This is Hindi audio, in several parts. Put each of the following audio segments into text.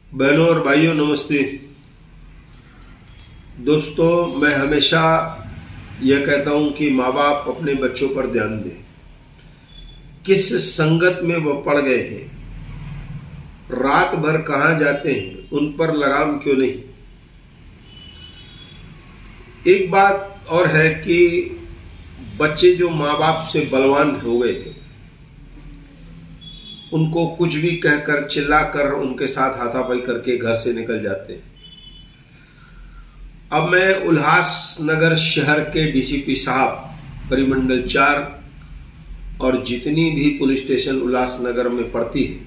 बहनों और भाइयों नमस्ते। दोस्तों, मैं हमेशा यह कहता हूं कि माँ बाप अपने बच्चों पर ध्यान दें। किस संगत में वो पड़ गए हैं, रात भर कहाँ जाते हैं, उन पर लगाम क्यों नहीं। एक बात और है कि बच्चे जो माँ बाप से बलवान हो गए हैं, उनको कुछ भी कहकर चिल्लाकर उनके साथ हाथापाई करके घर से निकल जाते हैं। अब मैं उल्लासनगर शहर के डीसीपी साहब परिमंडल 4 और जितनी भी पुलिस स्टेशन उल्लासनगर में पड़ती है,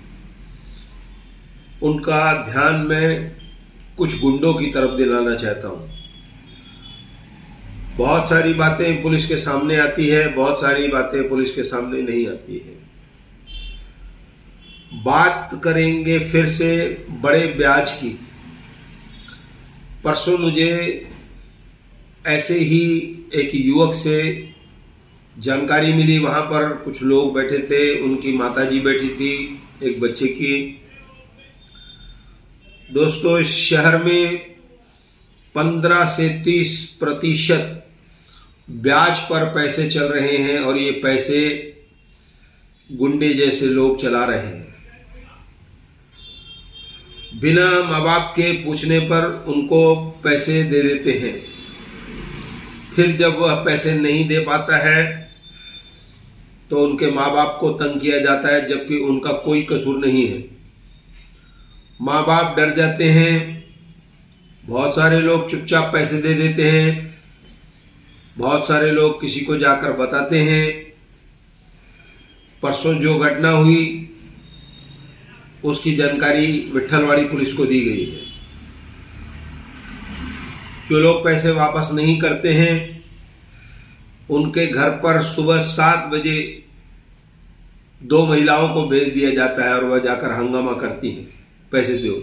उनका ध्यान मैं कुछ गुंडों की तरफ दिलाना चाहता हूं। बहुत सारी बातें पुलिस के सामने आती है, बहुत सारी बातें पुलिस के सामने नहीं आती है। बात करेंगे फिर से बड़े ब्याज की। परसों मुझे ऐसे ही एक युवक से जानकारी मिली। वहां पर कुछ लोग बैठे थे, उनकी माताजी बैठी थी एक बच्चे की। दोस्तों, इस शहर में 15 से 30% ब्याज पर पैसे चल रहे हैं और ये पैसे गुंडे जैसे लोग चला रहे हैं। बिना माँ बाप के पूछने पर उनको पैसे दे देते हैं। फिर जब वह पैसे नहीं दे पाता है तो उनके माँ बाप को तंग किया जाता है, जबकि उनका कोई कसूर नहीं है। माँ बाप डर जाते हैं। बहुत सारे लोग चुपचाप पैसे दे देते हैं। बहुत सारे लोग किसी को जाकर बताते हैं। परसों जो घटना हुई उसकी जानकारी विट्ठलवाड़ी पुलिस को दी गई है। जो लोग पैसे वापस नहीं करते हैं, उनके घर पर सुबह 7 बजे 2 महिलाओं को भेज दिया जाता है और वह जाकर हंगामा करती हैं, पैसे दो।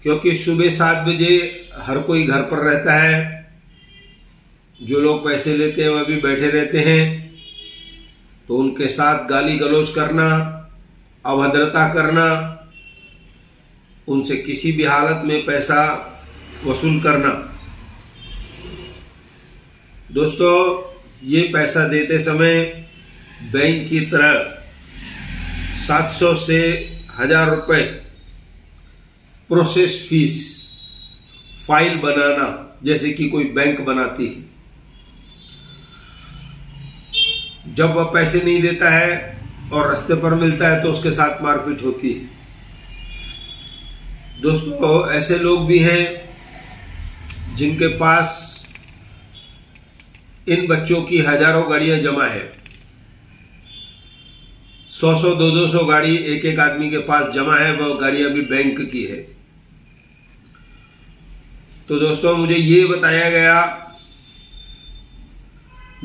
क्योंकि सुबह 7 बजे हर कोई घर पर रहता है। जो लोग पैसे लेते हैं वह भी बैठे रहते हैं, तो उनके साथ गाली गलौज करना, अभद्रता करना, उनसे किसी भी हालत में पैसा वसूल करना। दोस्तों, ये पैसा देते समय बैंक की तरह 700 से 1000 रुपए प्रोसेस फीस, फाइल बनाना जैसे कि कोई बैंक बनाती है। जब वह पैसे नहीं देता है और रास्ते पर मिलता है तो उसके साथ मारपीट होती है। दोस्तों, ऐसे लोग भी हैं जिनके पास इन बच्चों की हजारों गाड़ियां जमा है। 100-100, 200 गाड़ी एक एक आदमी के पास जमा है। वह गाड़ियां भी बैंक की है। तो दोस्तों, मुझे ये बताया गया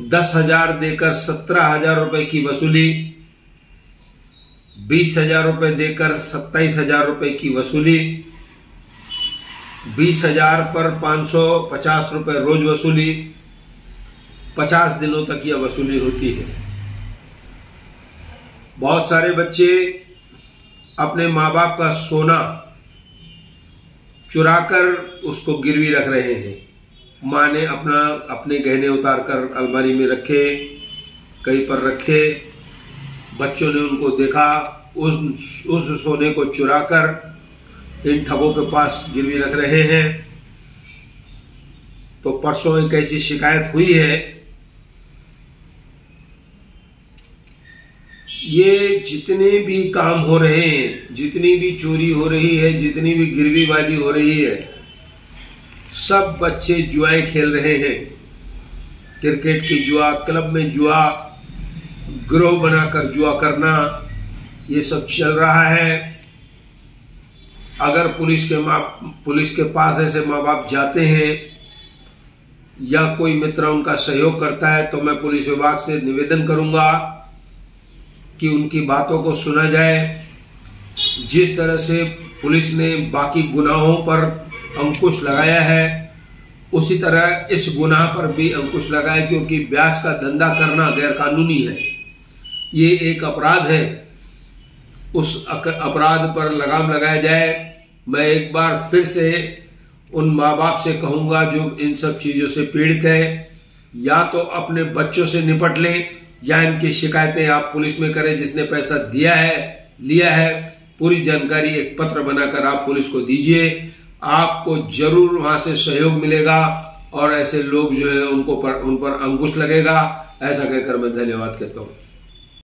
10,000 देकर 17,000 रुपए की वसूली, 20,000 रुपए देकर 27,000 रुपए की वसूली, 20,000 पर 550 रुपए रोज वसूली, 50 दिनों तक यह वसूली होती है। बहुत सारे बच्चे अपने माँ बाप का सोना चुराकर उसको गिरवी रख रहे हैं। माँ ने अपने गहने उतार कर अलमारी में रखे, कहीं पर रखे। बच्चों ने उनको देखा, उस सोने को चुराकर इन ठगों के पास गिरवी रख रहे हैं। तो परसों एक ऐसी शिकायत हुई है। ये जितने भी काम हो रहे हैं, जितनी भी चोरी हो रही है, जितनी भी गिरवीबाजी हो रही है, सब बच्चे जुआएं खेल रहे हैं। क्रिकेट की जुआ, क्लब में जुआ, गिरोह बनाकर जुआ करना, ये सब चल रहा है। अगर पुलिस के पास ऐसे माँ बाप जाते हैं या कोई मित्र उनका सहयोग करता है, तो मैं पुलिस विभाग से निवेदन करूंगा कि उनकी बातों को सुना जाए। जिस तरह से पुलिस ने बाकी गुनाहों पर अंकुश लगाया है, उसी तरह इस गुनाह पर भी अंकुश लगाए, क्योंकि ब्याज का धंधा करना गैर कानूनी है। ये एक अपराध है। उस अपराध पर लगाम लगाया जाए। मैं एक बार फिर से उन माँ बाप से कहूंगा जो इन सब चीजों से पीड़ित हैं, या तो अपने बच्चों से निपट लें या इनकी शिकायतें आप पुलिस में करें जिसने पैसा दिया है लिया है। पूरी जानकारी एक पत्र बनाकर आप पुलिस को दीजिए, आपको जरूर वहां से सहयोग मिलेगा और ऐसे लोग जो है उन पर अंकुश लगेगा। ऐसा कहकर मैं धन्यवाद कहता हूं।